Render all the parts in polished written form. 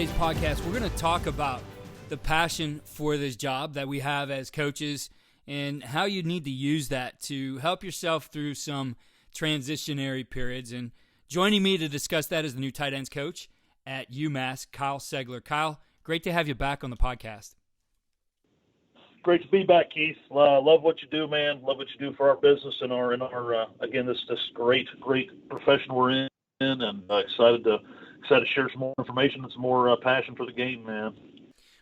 today's podcast, we're going to talk about the passion for this job that we have as coaches and how you need to use that to help yourself through some transitionary periods. And joining me to discuss that is the new tight ends coach at UMASS, Kyle Segler. Kyle, great to have you back on the podcast. Great to be back, Keith. Love what you do, man. Love what you do for our business and our again, this great profession we're in, and excited to share some more information and some more passion for the game, man.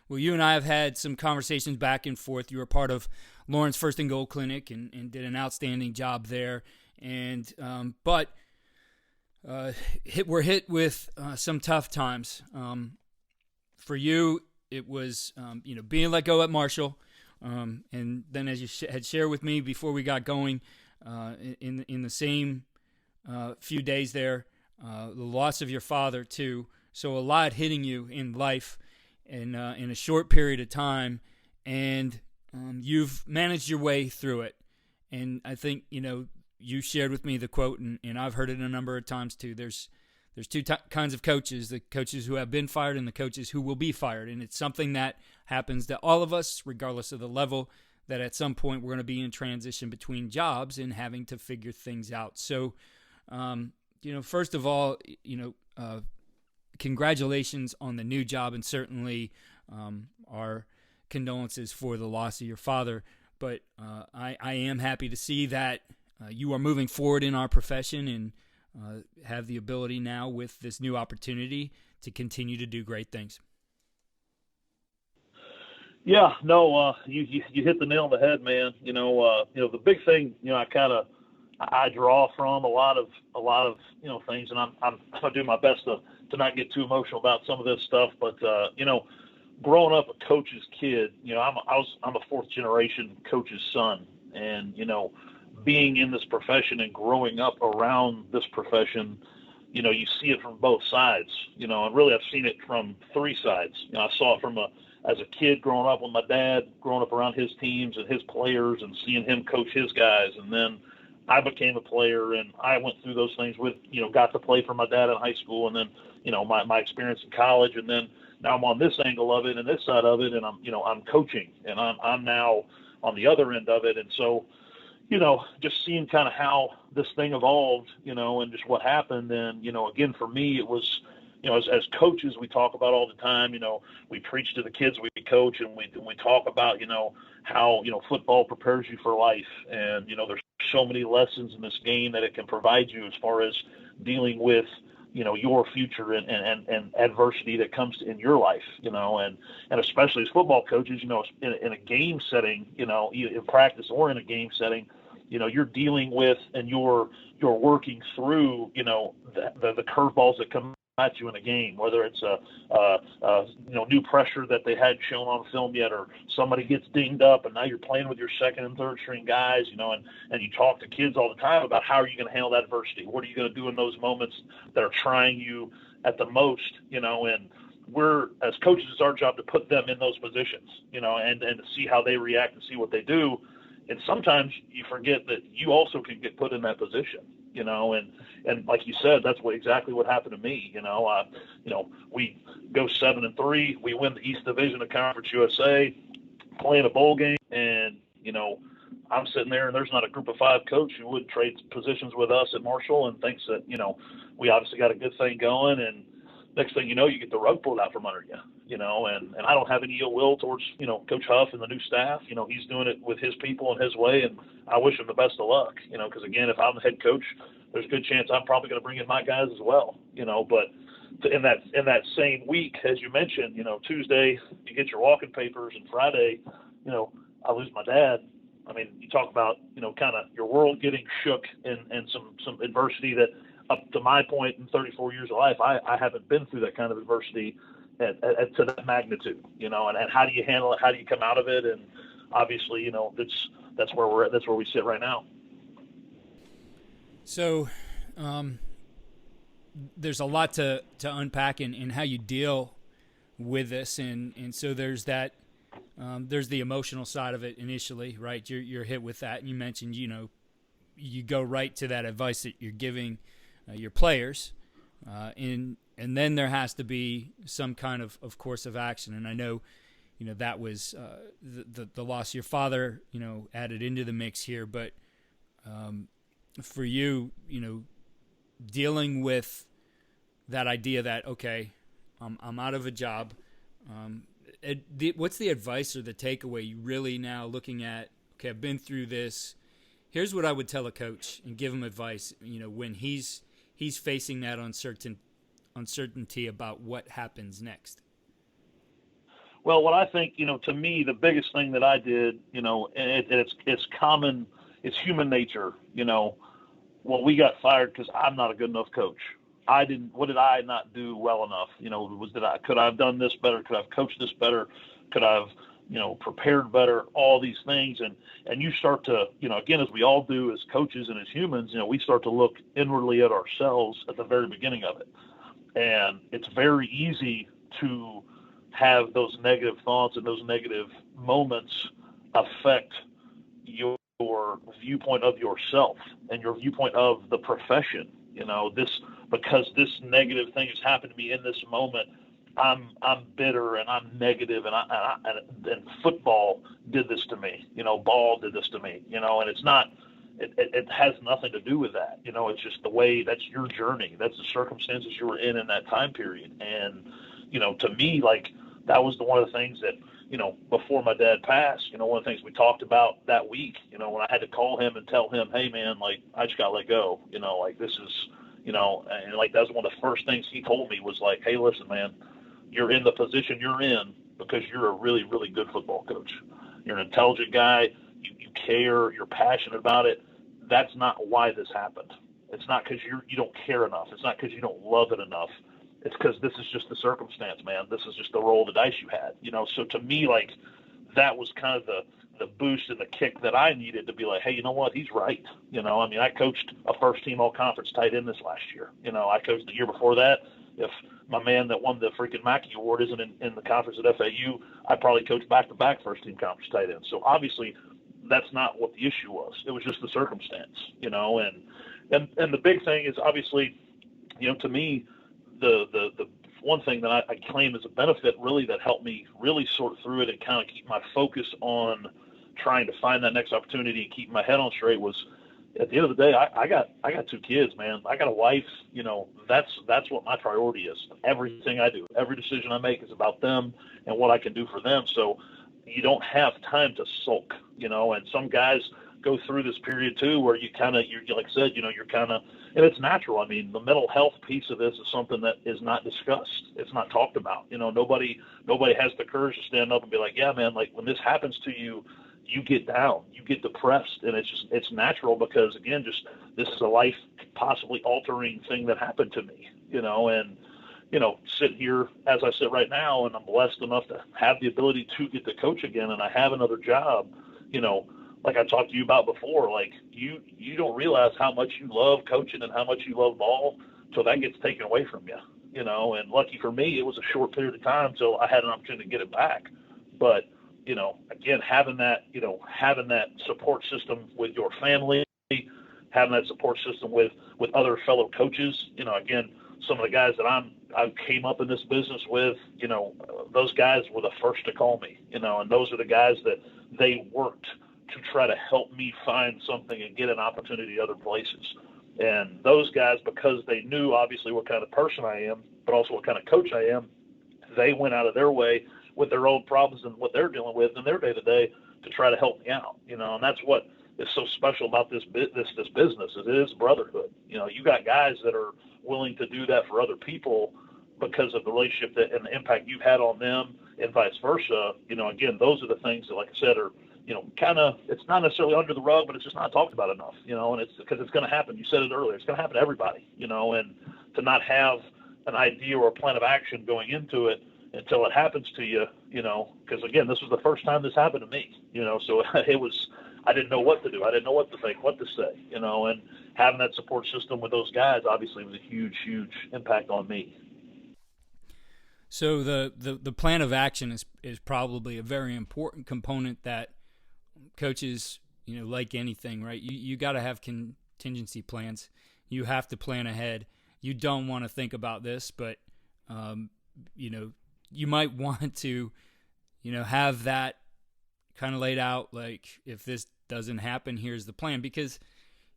Well, you and I have had some conversations back and forth. You were part of Lauren's First and Goal Clinic and did an outstanding job there. And we're hit with some tough times. For you, it was being let go at Marshall. And then, as you had shared with me before we got going, in the same few days there, the loss of your father too. So a lot hitting you in life in a short period of time, and you've managed your way through it. And I think you shared with me the quote, and I've heard it a number of times too. There's two kinds of coaches: the coaches who have been fired and the coaches who will be fired. And it's something that happens to all of us, regardless of the level, that at some point we're going to be in transition between jobs and having to figure things out. So, first of all, congratulations on the new job, and certainly our condolences for the loss of your father. But I am happy to see that you are moving forward in our profession and have the ability now with this new opportunity to continue to do great things. Yeah, no, you hit the nail on the head, man. The big thing, I draw from a lot of things, and I'm do my best to not get too emotional about some of this stuff. But growing up a coach's kid, I'm a fourth generation coach's son, and being in this profession and growing up around this profession, you see it from both sides, and really I've seen it from three sides. I saw it as a kid growing up with my dad, growing up around his teams and his players and seeing him coach his guys. And then I became a player, and I went through those things with, got to play for my dad in high school, and then, my experience in college. And then now I'm on this angle of it and this side of it, and I'm coaching, and I'm now on the other end of it. And so, just seeing kind of how this thing evolved, and just what happened. And, again, for me, it was, as coaches, we talk about all the time, we preach to the kids we coach, and we talk about, how, football prepares you for life. And, there's so many lessons in this game that it can provide you as far as dealing with, your future and adversity that comes in your life, and especially as football coaches, in a game setting, in practice or in a game setting, you're dealing with and you're working through, the curveballs that come at you in a game, whether it's new pressure that they hadn't shown on film yet, or somebody gets dinged up and now you're playing with your second and third string guys, and you talk to kids all the time about how are you going to handle that adversity? What are you going to do in those moments that are trying you at the most, and we're, as coaches, it's our job to put them in those positions, and to see how they react and see what they do. And sometimes you forget that you also can get put in that position, and like you said, that's exactly what happened to me. We go 7-3, we win the East Division of Conference USA, playing a bowl game, and I'm sitting there, and there's not a group of five coach who would trade positions with us at Marshall and thinks that we obviously got a good thing going, and next thing you know, you get the rug pulled out from under you. And I don't have any ill will towards, Coach Huff and the new staff. He's doing it with his people and his way, and I wish him the best of luck, because again, if I'm the head coach, there's a good chance I'm probably going to bring in my guys as well, but in that same week, as you mentioned, Tuesday, you get your walking papers, and Friday, I lose my dad. I mean, you talk about, kind of your world getting shook and some adversity that up to my point in 34 years of life, I haven't been through that kind of adversity to that magnitude, and how do you handle it? How do you come out of it? And obviously, that's where we're at. That's where we sit right now. So there's a lot to unpack in how you deal with this. And so there's that, there's the emotional side of it initially, right? You're hit with that. And you mentioned, you go right to that advice that you're giving your players. And and then there has to be some kind of course of action. And I know, that was the loss of your father, added into the mix here. But for you, dealing with that idea that, okay, I'm out of a job. What's the advice or the takeaway you really now looking at, okay, I've been through this. Here's what I would tell a coach and give him advice, when he's facing that uncertainty about what happens next. Well, what I think, to me, the biggest thing that I did, and it's common, it's human nature, well, we got fired because I'm not a good enough coach. What did I not do well enough? Could I have done this better? Could I have coached this better? Could I have, prepared better? All these things. And you start to, again, as we all do as coaches and as humans, we start to look inwardly at ourselves at the very beginning of it. And it's very easy to have those negative thoughts and those negative moments affect your viewpoint of yourself and your viewpoint of the profession. Because this negative thing has happened to me in this moment, I'm bitter and I'm negative, and football did this to me. Ball did this to me. And it's not. It has nothing to do with that. It's just the way, that's your journey. That's the circumstances you were in that time period. And to me, like, that was one of the things that, before my dad passed, one of the things we talked about that week, when I had to call him and tell him, hey man, like, I just got to let go, like, this is, and like, that was one of the first things he told me was like, hey, listen, man, you're in the position you're in because you're a really, really good football coach. You're an intelligent guy. You care. You're passionate about it. That's not why this happened. It's not because you don't care enough. It's not because you don't love it enough. It's because this is just the circumstance, man. This is just the roll of the dice you had, So to me, like, that was kind of the boost and the kick that I needed to be like, hey, you know what? He's right. I coached a first-team all-conference tight end this last year. I coached the year before that. If my man that won the freaking Mackey Award isn't in the conference at FAU, I probably coached back-to-back first-team conference tight ends. So obviously, that's not what the issue was. It was just the circumstance, and the big thing is obviously, to me, the one thing that I claim as a benefit really that helped me really sort through it and kind of keep my focus on trying to find that next opportunity and keep my head on straight was, at the end of the day, I got 2 kids, man. I got a wife. That's what my priority is. Everything I do, every decision I make is about them and what I can do for them. So you don't have time to sulk, and some guys go through this period too, where you're like I said, you're kind of, and it's natural. I mean, the mental health piece of this is something that is not discussed. It's not talked about. Nobody has the courage to stand up and be like, yeah, man, like, when this happens to you, you get down, you get depressed, and it's natural because, again, just this is a life possibly altering thing that happened to me, and sit here as I sit right now, and I'm blessed enough to have the ability to get to coach again, and I have another job, like I talked to you about before, like, you don't realize how much you love coaching and how much you love ball till that gets taken away from you, and lucky for me, it was a short period of time till I had an opportunity to get it back. But, again, having that support system with your family, having that support system with other fellow coaches, again, some of the guys that I came up in this business with, those guys were the first to call me, and those are the guys that they worked to try to help me find something and get an opportunity other places. And those guys, because they knew obviously what kind of person I am, but also what kind of coach I am, they went out of their way with their own problems and what they're dealing with in their day-to-day to try to help me out, and that's what is so special about this business. It is brotherhood. You got guys that are willing to do that for other people because of the relationship that and the impact you've had on them, and vice versa. Again, those are the things that, like I said, are, kind of, it's not necessarily under the rug, but it's just not talked about enough, and it's because it's going to happen. You said it earlier. It's going to happen to everybody, and to not have an idea or a plan of action going into it until it happens to you, because again, this was the first time this happened to me, so it was, I didn't know what to do. I didn't know what to think, what to say, and having that support system with those guys obviously was a huge, huge impact on me. So the plan of action is probably a very important component that coaches, like anything, right? You got to have contingency plans. You have to plan ahead. You don't want to think about this, but you might want to, have that kind of laid out, like, if this doesn't happen, here's the plan. Because,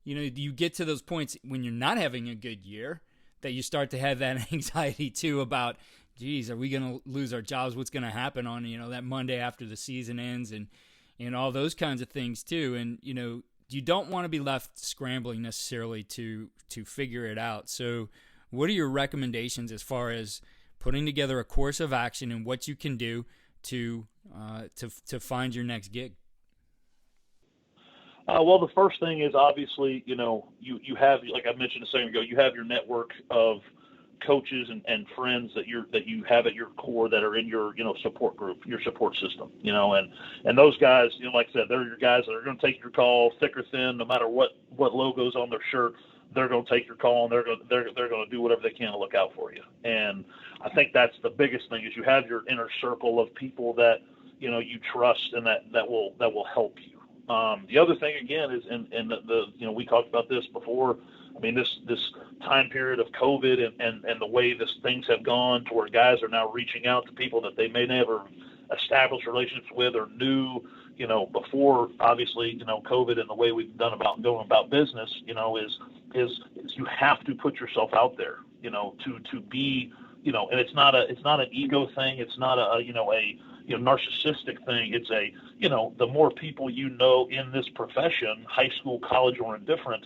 you get to those points when you're not having a good year that you start to have that anxiety too about, geez, are we going to lose our jobs? What's going to happen on, that Monday after the season ends, and all those kinds of things too. And, you don't want to be left scrambling necessarily to figure it out. So what are your recommendations as far as putting together a course of action and what you can do to find your next gig? Well, the first thing is obviously, you have, like I mentioned a second ago, you have your network of coaches and friends that you have at your core that are in your, support group, your support system, and those guys, like I said, they're your guys that are going to take your call thick or thin, no matter what logo's on their shirt. They're going to take your call, and they're going to do whatever they can to look out for you. And I think that's the biggest thing, is you have your inner circle of people that, you trust and that will help you. The other thing again is, and we talked about this before. I mean, this time period of COVID and the way things have gone to where guys are now reaching out to people that they may never establish relationships with or knew, before obviously, COVID and the way we've going about business, is you have to put yourself out there, to be, and it's not an ego thing. It's not a narcissistic thing. It's the more people in this profession, high school, college, or indifferent,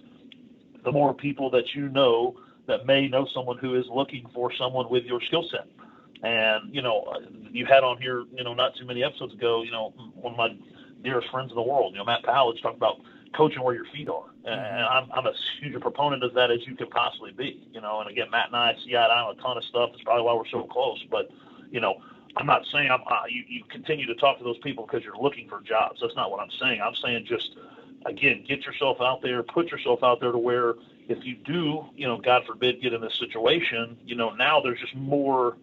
the more people that that may know someone who is looking for someone with your skill set. And, you had on here, not too many episodes ago, one of my dearest friends in the world, Matt Powell, talked about coaching where your feet are. And I'm a huge proponent of that as you could possibly be, and again, Matt and I see eye to eye on a ton of stuff. That's probably why we're so close. But, I'm not saying you continue to talk to those people because you're looking for jobs. That's not what I'm saying. I'm saying just, again, get yourself out there, put yourself out there to where if you do, God forbid, get in this situation, now there's just more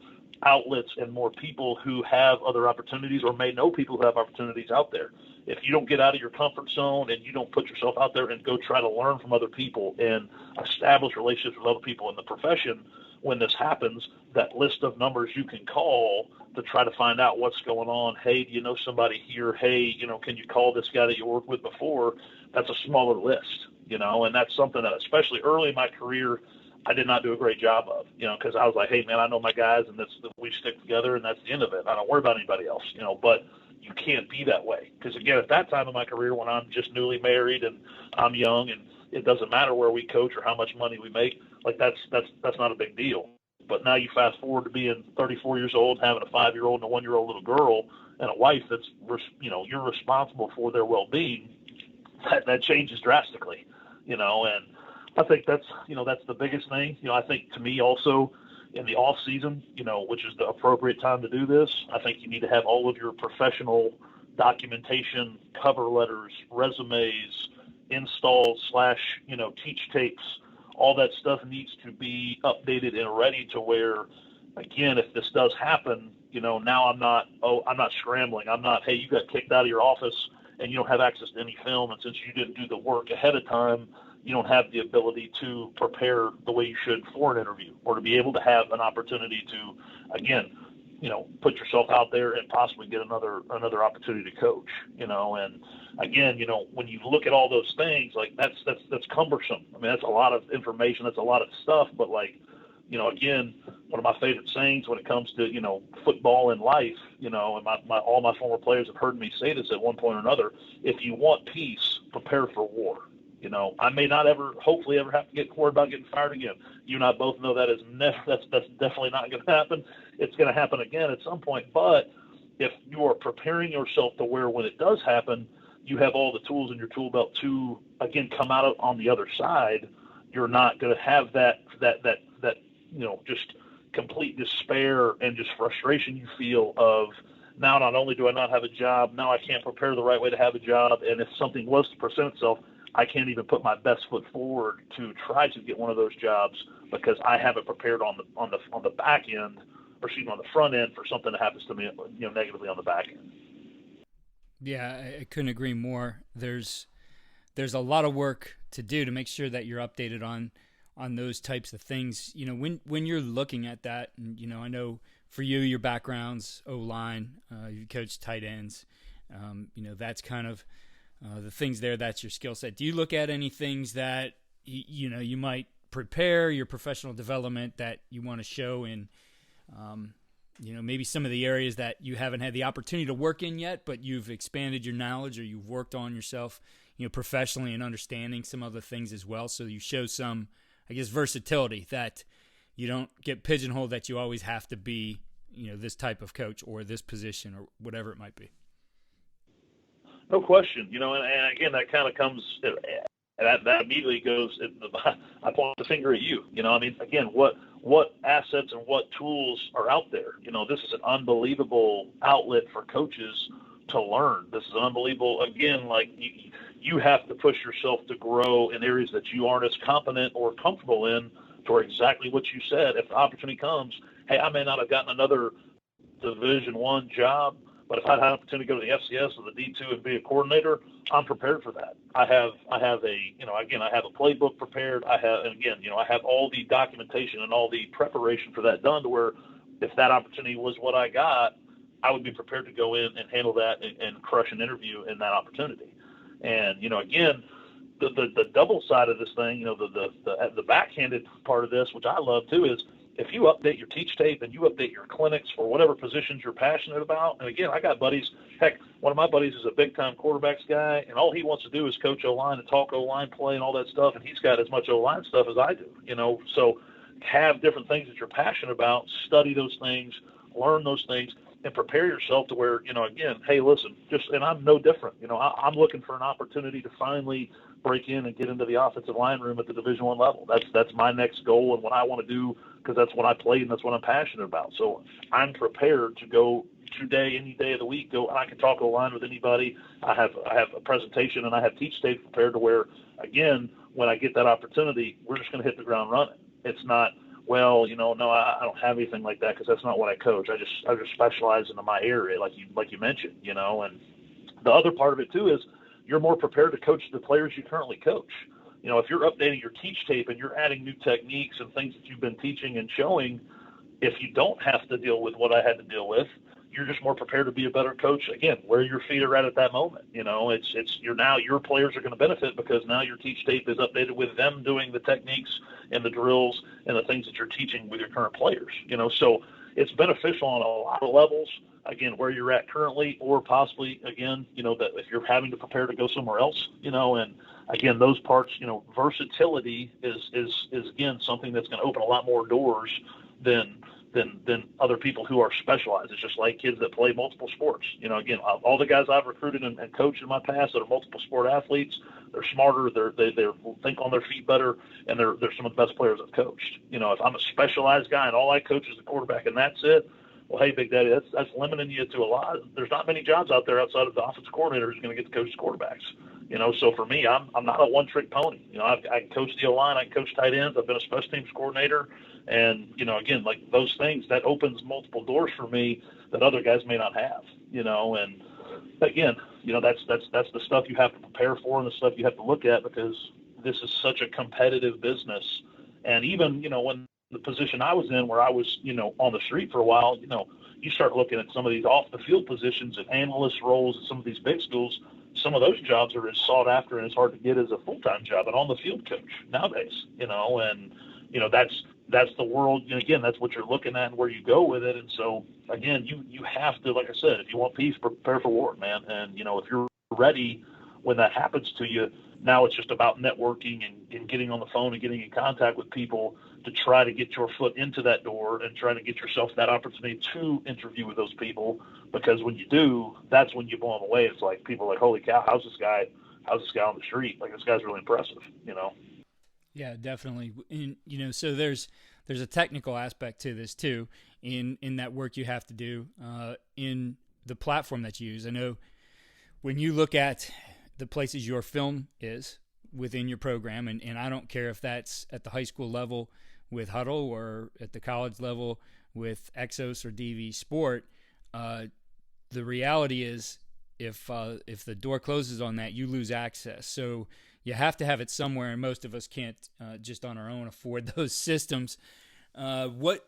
outlets and more people who have other opportunities or may know people who have opportunities out there. If you don't get out of your comfort zone and you don't put yourself out there and go try to learn from other people and establish relationships with other people in the profession, when this happens, that list of numbers you can call to try to find out what's going on. Hey, do you know somebody here? Hey, can you call this guy that you worked with before? That's a smaller list, and that's something that, especially early in my career, I did not do a great job of, because I was like, hey, man, I know my guys, and we stick together, and that's the end of it. I don't worry about anybody else, but you can't be that way. Because, again, at that time in my career when I'm just newly married and I'm young and it doesn't matter where we coach or how much money we make, like that's not a big deal. But now you fast forward to being 34 years old, having a 5-year-old and a 1-year-old little girl and a wife that's, you're responsible for their well-being. That changes drastically, and I think that's the biggest thing. I think to me also in the off season, which is the appropriate time to do this, I think you need to have all of your professional documentation, cover letters, resumes, installs / teach tapes. All that stuff needs to be updated and ready to where, again, if this does happen, now I'm not scrambling. I'm not, hey, you got kicked out of your office and you don't have access to any film. And since you didn't do the work ahead of time, you don't have the ability to prepare the way you should for an interview or to be able to have an opportunity to, again, put yourself out there and possibly get another opportunity to coach, and again, when you look at all those things, like that's cumbersome. I mean, that's a lot of information. That's a lot of stuff, but again, one of my favorite sayings when it comes to, football and life, and all my former players have heard me say this at one point or another: if you want peace, prepare for war. I may not hopefully ever have to get worried about getting fired again. You and I both know that is that's definitely not going to happen. It's going to happen again at some point. But if you are preparing yourself to where when it does happen, you have all the tools in your tool belt to, again, come out on the other side, you're not going to have that just complete despair and just frustration you feel of, now not only do I not have a job, now I can't prepare the right way to have a job. And if something was to present itself, I can't even put my best foot forward to try to get one of those jobs because I haven't prepared on the back end, or excuse me, on the front end for something that happens to me, negatively on the back end. Yeah, I couldn't agree more. There's a lot of work to do to make sure that you're updated on on those types of things. When you're looking at that, and I know for you, your background's O-line, you coach tight ends. That's kind of the things there. That's your skill set. Do you look at any things that you might prepare your professional development that you want to show in, maybe some of the areas that you haven't had the opportunity to work in yet, but you've expanded your knowledge or you've worked on yourself, professionally and understanding some other things as well. So you show some, I guess, versatility that you don't get pigeonholed that you always have to be, this type of coach or this position or whatever it might be. No question, and again, that kind of comes, that immediately goes, I point the finger at you, again, what assets and what tools are out there? This is an unbelievable outlet for coaches to learn. This is unbelievable. Again, like you have to push yourself to grow in areas that you aren't as competent or comfortable in, for exactly what you said. If the opportunity comes, hey, I may not have gotten another Division I job, but if I had an opportunity to go to the FCS or the D2 and be a coordinator, I'm prepared for that. I have a playbook prepared. I have all the documentation and all the preparation for that done to where if that opportunity was what I got, I would be prepared to go in and handle that and crush an interview in that opportunity. And, again, the double side of this thing, the backhanded part of this, which I love too, is if you update your teach tape and you update your clinics for whatever positions you're passionate about. And again, I got buddies, heck, one of my buddies is a big time quarterbacks guy, and all he wants to do is coach O-line and talk O-line play and all that stuff. And he's got as much O-line stuff as I do, so have different things that you're passionate about, study those things, learn those things, and prepare yourself to where, again, hey, listen, and I'm no different. I'm looking for an opportunity to finally break in and get into the offensive line room at the Division I level. That's my next goal and what I want to do, because that's what I played and that's what I'm passionate about. So I'm prepared to go today, any day of the week, go, and I can talk O-line with anybody. I have a presentation and I have teach tape prepared to where, again, when I get that opportunity, we're just going to hit the ground running. It's not, well, no, I don't have anything like that because that's not what I coach. I just specialize in my area, like you mentioned, and the other part of it too is you're more prepared to coach the players you currently coach. If you're updating your teach tape and you're adding new techniques and things that you've been teaching and showing, if you don't have to deal with what I had to deal with, you're just more prepared to be a better coach. Again, where your feet are at that moment. Your players are going to benefit because now your teach tape is updated with them doing the techniques and the drills and the things that you're teaching with your current players. So it's beneficial on a lot of levels. Again, where you're at currently, or possibly again, that if you're having to prepare to go somewhere else, and again, those parts, versatility is again something that's going to open a lot more doors than other people who are specialized. It's just like kids that play multiple sports. Again, all the guys I've recruited and coached in my past that are multiple sport athletes, they're smarter, they think on their feet better, and they're some of the best players I've coached. If I'm a specialized guy and all I coach is the quarterback and that's it, well, hey, Big Daddy, that's limiting you to a lot. There's not many jobs out there outside of the offensive coordinator who's going to get to coach the quarterbacks. So for me, I'm not a one-trick pony. I can coach the O-line, I can coach tight ends, I've been a special teams coordinator, and again, like those things, that opens multiple doors for me that other guys may not have. And again, that's the stuff you have to prepare for and the stuff you have to look at, because this is such a competitive business. And even when the position I was in, where I was on the street for a while, you start looking at some of these off the field positions and analyst roles at some of these big schools. Some of those jobs are as sought after and it's hard to get as a full-time job, an on-the-field coach nowadays, and, that's the world. Again, that's what you're looking at and where you go with it. And so, again, you have to, like I said, if you want peace, prepare for war, man. And, if you're ready when that happens to you, now it's just about networking and getting on the phone and getting in contact with people to try to get your foot into that door and try to get yourself that opportunity to interview with those people. Because when you do, that's when you blow them away. It's like people are like, holy cow, how's this guy on the street? Like, this guy's really impressive, Yeah, definitely. And, so there's a technical aspect to this too, in that work you have to do in the platform that you use. I know when you look at the places your film is within your program, and I don't care if that's at the high school level with Huddle or at the college level with Exos or DV Sport, the reality is if the door closes on that, you lose access. So you have to have it somewhere, and most of us can't just on our own afford those systems. What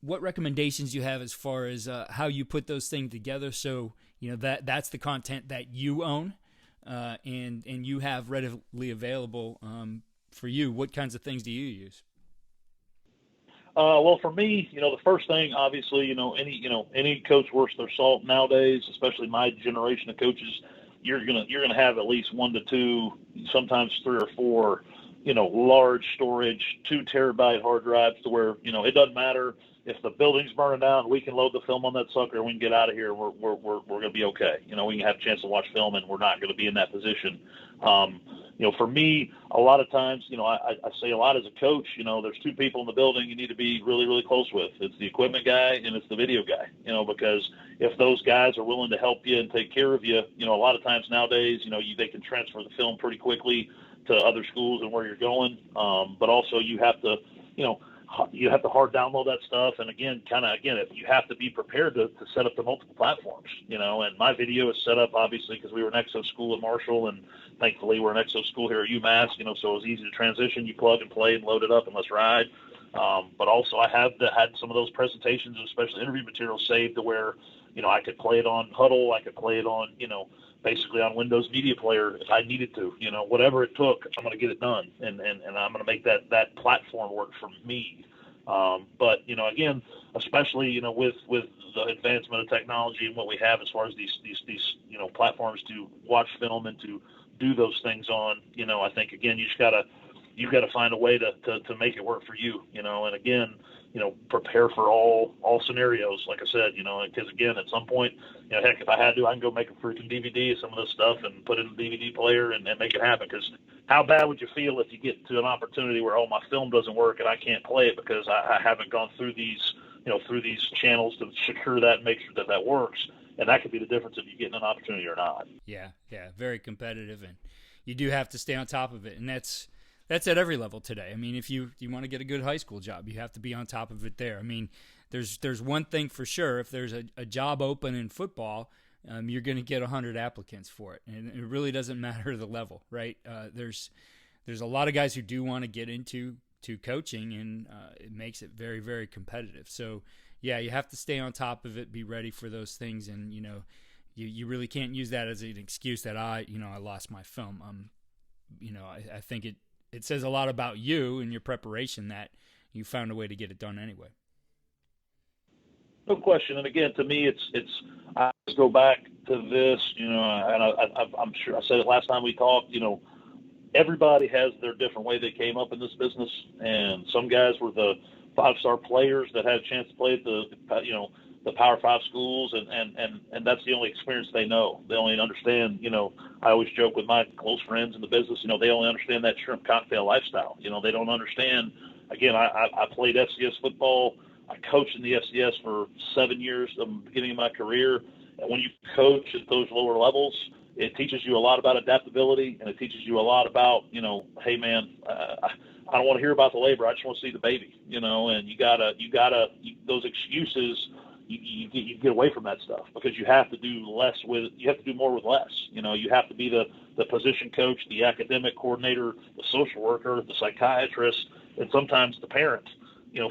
recommendations do you have as far as how you put those things together? So that's the content that you own, and you have readily available for you. What kinds of things do you use? Well, for me, the first thing, obviously, any coach worth their salt nowadays, especially my generation of coaches, you're gonna have at least 1 to 2, sometimes 3 or 4, large storage, 2 terabyte hard drives, to where it doesn't matter if the building's burning down, we can load the film on that sucker, and we can get out of here. We're gonna be okay. We can have a chance to watch film, and we're not gonna be in that position. For me, a lot of times, I say a lot as a coach, there's 2 people in the building you need to be really, really close with. It's the equipment guy and it's the video guy, because if those guys are willing to help you and take care of you, a lot of times nowadays, they can transfer the film pretty quickly to other schools and where you're going. But also you have to hard download that stuff. And again, you have to be prepared to set up the multiple platforms, and my video is set up obviously because we were an EXO school at Marshall, and thankfully we're an EXO school here at UMASS, so it was easy to transition. You plug and play and load it up and let's ride. But also I had some of those presentations, especially interview materials, saved to where, I could play it on Huddle. I could play it on, basically on Windows Media Player if I needed to, whatever it took, I'm going to get it done. And I'm going to make that platform work for me. But, again, especially, with the advancement of technology and what we have as far as these platforms to watch film and to do those things on, I think, again, you've got to find a way to make it work for you, and again, prepare for all scenarios, like I said, because again, at some point, heck, if I had to, I can go make a freaking DVD of some of this stuff and put it in the DVD player and make it happen. Because how bad would you feel if you get to an opportunity where, my film doesn't work and I can't play it because I haven't gone through these channels to secure that and make sure that works. And that could be the difference if you get an opportunity or not. Yeah, very competitive, and you do have to stay on top of it, and that's at every level today. I mean, if you want to get a good high school job, you have to be on top of it there. I mean, there's one thing for sure. If there's a job open in football, you're going to get 100 applicants for it, and it really doesn't matter the level, right? There's a lot of guys who do want to get into coaching, and it makes it very, very competitive. So, yeah, you have to stay on top of it, be ready for those things, and you really can't use that as an excuse that I lost my film. I think it says a lot about you and your preparation that you found a way to get it done anyway. No question. And again, to me, I just go back to this, and I'm sure I said it last time we talked, everybody has their different way they came up in this business. And some guys were the 5-star players that had a chance to play at the Power 5 schools, and that's the only experience they know. They only understand, I always joke with my close friends in the business, they only understand that shrimp cocktail lifestyle. They don't understand. Again, I played FCS football. I coached in the FCS for 7 years, the beginning of my career. And when you coach at those lower levels, it teaches you a lot about adaptability, and it teaches you a lot about, hey man, I don't want to hear about the labor. I just want to see the baby, and you gotta those excuses, you get away from that stuff, because you have to do more with less. You have to be the position coach, the academic coordinator, the social worker, the psychiatrist, and sometimes the parent,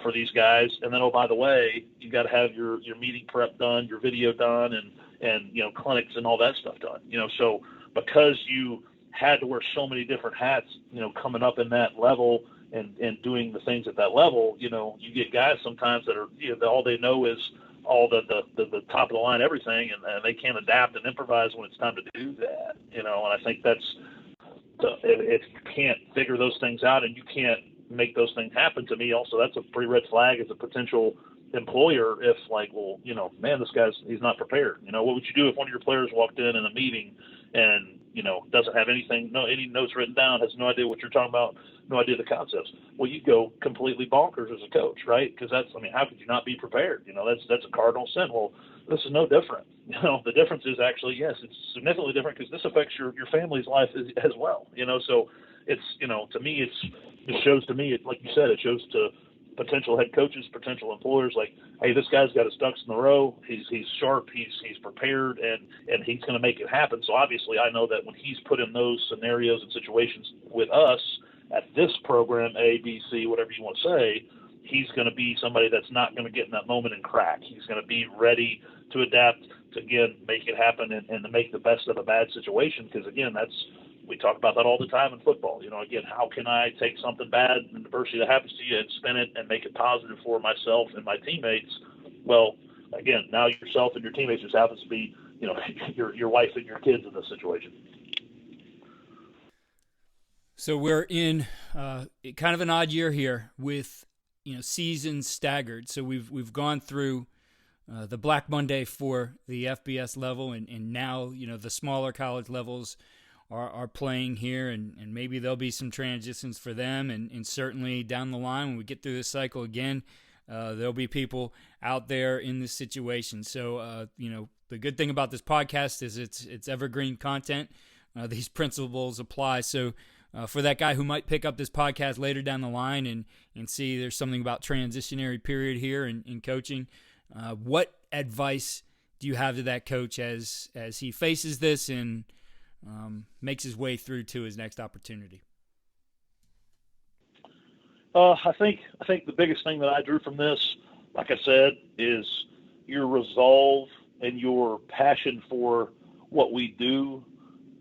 for these guys. And then, oh, by the way, you got to have your meeting prep done, your video done, and clinics and all that stuff done. So because you had to wear so many different hats, coming up in that level and doing the things at that level, you get guys sometimes that are, all they know is all the top of the line everything, and they can't adapt and improvise when it's time to do that. And I think if you can't figure those things out and you can't make those things happen, to me also that's a pretty red flag as a potential employer. If man, this he's not prepared. What would you do if one of your players walked in a meeting and doesn't have any notes written down, has no idea what you're talking about, no idea the concepts? Well, you go completely bonkers as a coach, right? Because how could you not be prepared? That's a cardinal sin. Well, this is no different. The difference is actually, yes, it's significantly different because this affects your family's life as well. So it's, to me, it shows to me, like you said, it shows to potential head coaches, potential employers, like, hey, this guy's got his ducks in a row. He's sharp. He's prepared, and he's going to make it happen. So obviously, I know that when he's put in those scenarios and situations with us at this program, A, B, C, whatever you want to say, he's going to be somebody that's not going to get in that moment and crack. He's going to be ready to adapt, to, again, make it happen and to make the best of a bad situation. Because, again, we talk about that all the time in football. Again, how can I take something bad and adversity that happens to you and spin it and make it positive for myself and my teammates? Well, again, now yourself and your teammates just happens to be, your wife and your kids in this situation. So we're in kind of an odd year here with, seasons staggered. So we've gone through the Black Monday for the FBS level, and now, the smaller college levels are playing here, and maybe there'll be some transitions for them, and certainly down the line when we get through this cycle again, there'll be people out there in this situation. So, the good thing about this podcast is it's evergreen content. These principles apply. So for that guy who might pick up this podcast later down the line and see there's something about transitionary period here in coaching, what advice do you have to that coach as he faces this and makes his way through to his next opportunity? I think the biggest thing that I drew from this, like I said, is your resolve and your passion for what we do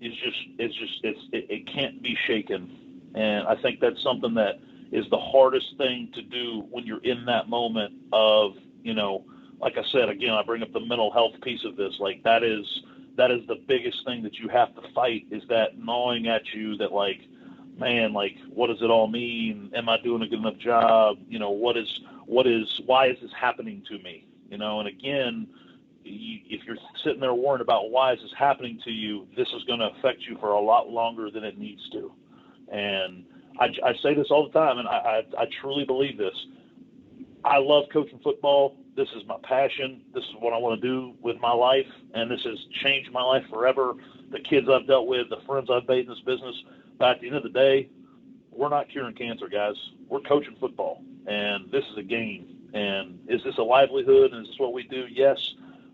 it can't be shaken. And I think that's something that is the hardest thing to do when you're in that moment of, like I said, again, I bring up the mental health piece of this. Like that is the biggest thing that you have to fight, is that gnawing at you that, like, man, like, what does it all mean? Am I doing a good enough job? Why is this happening to me? And again, if you're sitting there worrying about why is this happening to you, this is going to affect you for a lot longer than it needs to. And I say this all the time, and I truly believe this. I love coaching football. This is my passion. This is what I want to do with my life, and this has changed my life forever. The kids I've dealt with, the friends I've made in this business. But at the end of the day, we're not curing cancer, guys. We're coaching football, and this is a game. And is this a livelihood, and is this what we do? Yes.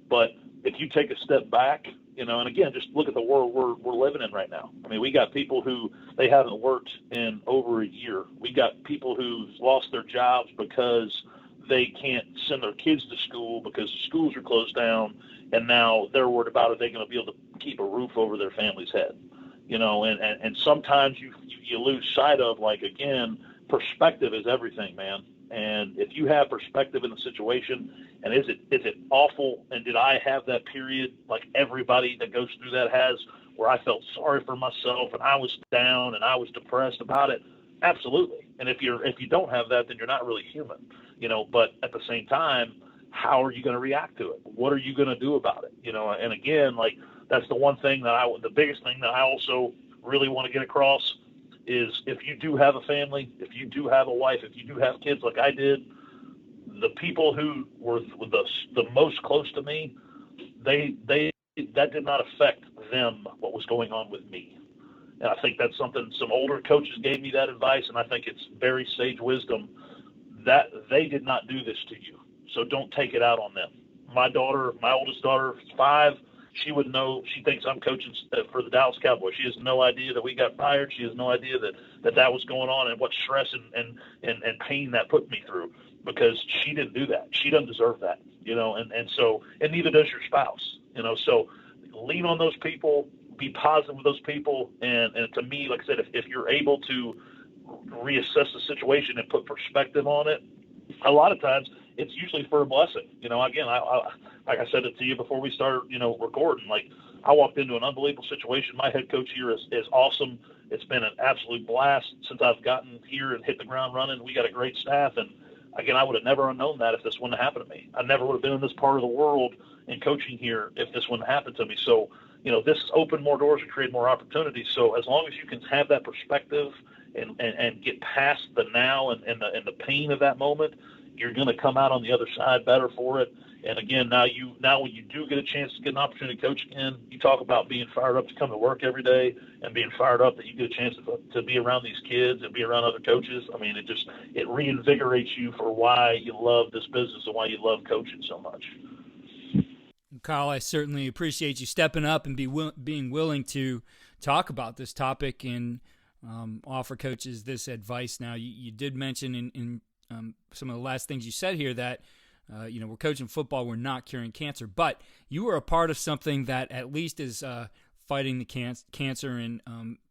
But if you take a step back, and again, just look at the world we're living in right now. I mean, we got people who they haven't worked in over a year. We got people who've lost their jobs because they can't send their kids to school because schools are closed down, and now they're worried about, are they going to be able to keep a roof over their family's head? And sometimes you lose sight of, like, again, perspective is everything, man. And if you have perspective in the situation, and is it awful? And did I have that period like everybody that goes through that has, where I felt sorry for myself and I was down and I was depressed about it? Absolutely. And if you don't have that, then you're not really human, But at the same time, how are you going to react to it? What are you going to do about it? And again, like, that's the one thing the biggest thing that I also really want to get across is, if you do have a family, if you do have a wife, if you do have kids like I did, the people who were the most close to me, that did not affect them, what was going on with me. And I think that's something some older coaches gave me that advice, and I think it's very sage wisdom that they did not do this to you. So don't take it out on them. My oldest daughter, 5, she would know. She thinks I'm coaching for the Dallas Cowboys. She has no idea that we got fired. She has no idea that was going on and what stress and pain that put me through, because she didn't do that. She doesn't deserve that, and neither does your spouse, so lean on those people, be positive with those people. And to me, like I said, if you're able to reassess the situation and put perspective on it, a lot of times it's usually for a blessing. Again, I like I said it to you before we started, recording, like, I walked into an unbelievable situation. My head coach here is awesome. It's been an absolute blast since I've gotten here and hit the ground running. We got a great staff. And again, I would have never known that if this wouldn't have happened to me. I never would have been in this part of the world in coaching here if this wouldn't happen to me. So, this opened more doors and created more opportunities. So as long as you can have that perspective and get past the now and the pain of that moment, you're going to come out on the other side better for it. And again, now when you do get a chance to get an opportunity to coach again, you talk about being fired up to come to work every day and being fired up that you get a chance to be around these kids and be around other coaches. I mean, it reinvigorates you for why you love this business and why you love coaching so much. Kyle, I certainly appreciate you stepping up and being willing to talk about this topic and offer coaches this advice. Now, you did mention in some of the last things you said here that we're coaching football, we're not curing cancer, but you were a part of something that at least is fighting the cancer and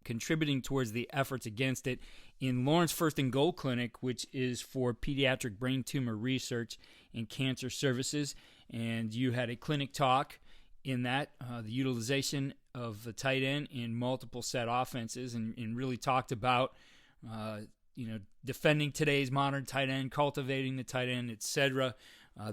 contributing towards the efforts against it in Lawrence First and Goal Clinic, which is for pediatric brain tumor research and cancer services. And you had a clinic talk in that, the utilization of the tight end in multiple set offenses, and really talked about defending today's modern tight end, cultivating the tight end, etc.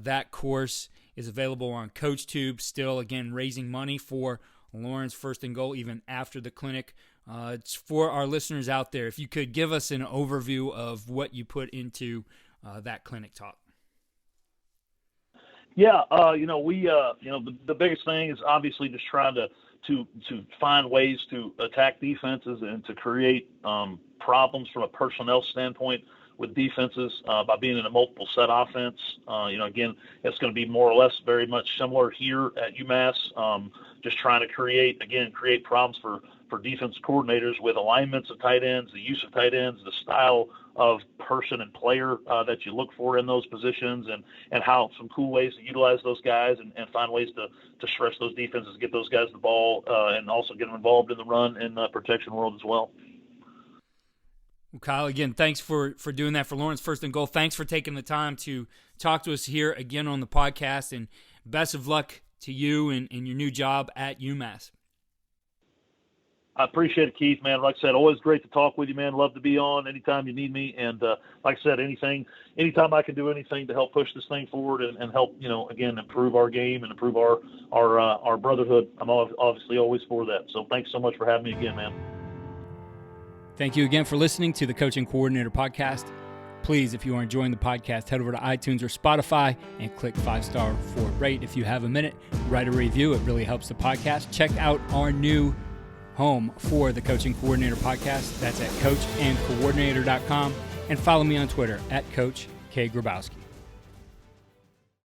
That course is available on CoachTube, still, again, raising money for Lawrence First and Goal even after the clinic. It's for our listeners out there. If you could give us an overview of what you put into that clinic talk. Yeah, the biggest thing is obviously just trying to find ways to attack defenses and to create problems from a personnel standpoint with defenses by being in a multiple set offense. Again, it's going to be more or less very much similar here at UMASS. Just trying to create problems for defense coordinators with alignments of tight ends, the use of tight ends, the style of person and player that you look for in those positions, and how some cool ways to utilize those guys and find ways to stress those defenses, get those guys the ball, and also get them involved in the run and protection world as well. Well, Kyle, again, thanks for doing that for Lawrence First and Goal. Thanks for taking the time to talk to us here again on the podcast, and best of luck to you in your new job at UMass. I appreciate it, Keith, man. Like I said, always great to talk with you, man. Love to be on anytime you need me. And like I said, anytime I can do anything to help push this thing forward and help, again, improve our game and improve our brotherhood, I'm obviously always for that. So thanks so much for having me again, man. Thank you again for listening to the Coaching Coordinator Podcast. Please, if you are enjoying the podcast, head over to iTunes or Spotify and click 5-star for rate. If you have a minute, write a review. It really helps the podcast. Check out our new home for the Coaching Coordinator Podcast. That's at coachandcoordinator.com. And follow me on Twitter at Coach K. Grabowski.